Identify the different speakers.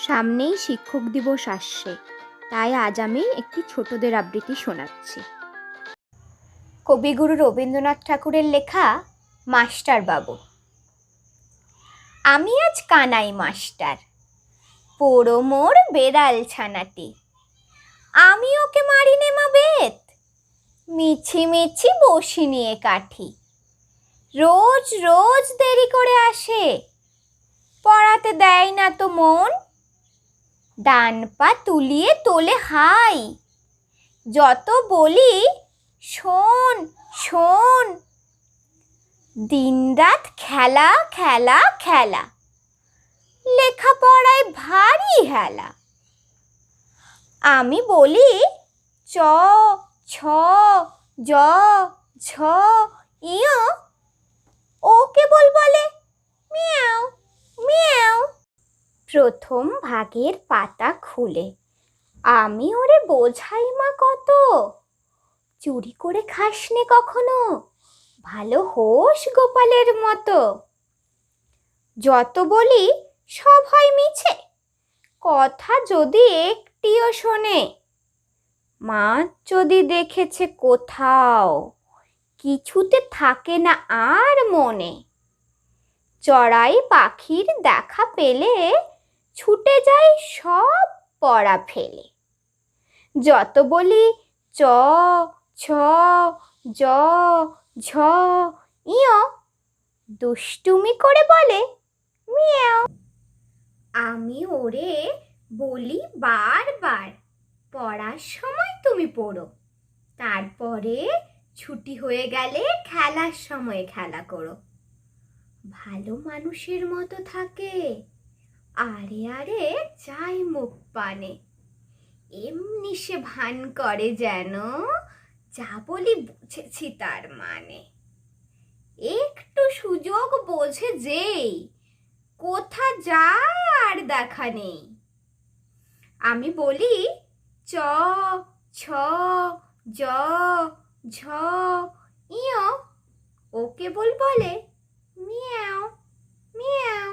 Speaker 1: সামনেই শিক্ষক দিবস আসছে, তাই আজ আমি একটি ছোটদের আবৃত্তি শোনাচ্ছি। কবিগুরু রবীন্দ্রনাথ ঠাকুরের লেখা মাস্টার বাবু। আমি আজ কানাই মাস্টার, পোড়ো মোর বেড়াল ছানাটি। আমি ওকে মারিনে মা বেত, মিছি মিছি বসি নিয়ে কাঠি। রোজ রোজ দেরি করে আসে, পড়াতে দেয় না তো মন। ডান পা তুলিয়ে তোলে হাই, যত বলি শোন শোন। দিনরাত খেলা খেলা খেলা, লেখাপড়ায় ভারী হেলা। আমি বলি চ ছ জ ঝ ইয়, ও কেবল বলে মিয়াও মিয়াও। প্রথম ভাগের পাতা খুলে আমি ওরে বোঝাই মা কত। চুরি করে খাসনে কখনো, ভালো হোস গোপালের মতো। যত বলি সব হয় মিছে, কথা যদি একটিও শোনে। মাছ যদি দেখেছে কোথাও, কিছুতে থাকে না আর মনে। চড়াই পাখির দেখা পেলে ছুটে যায় সব পড়া ফেলে। যত বলি চ ছ জ ঝ ইয়, দুষ্টুমি করে বলে মিয়াও। আমি ওরে বলি বারবার, পড়ার সময় তুমি পড়ো, তারপরে ছুটি হয়ে গেলে খেলার সময় খেলা করো। ভালো মানুষের মতো থাকে, আরে আরে চাই মুখ পানে। এমনি সে ভান করে যেন যা বলি বুঝেছি তার মানে। একটু সুযোগ বোঝে যেই, কোথা যায় আর দেখা নেই। আমি বলি চ ছ জ ঝ ইয়, ও কেবল বলে মিয়াও মিয়াও।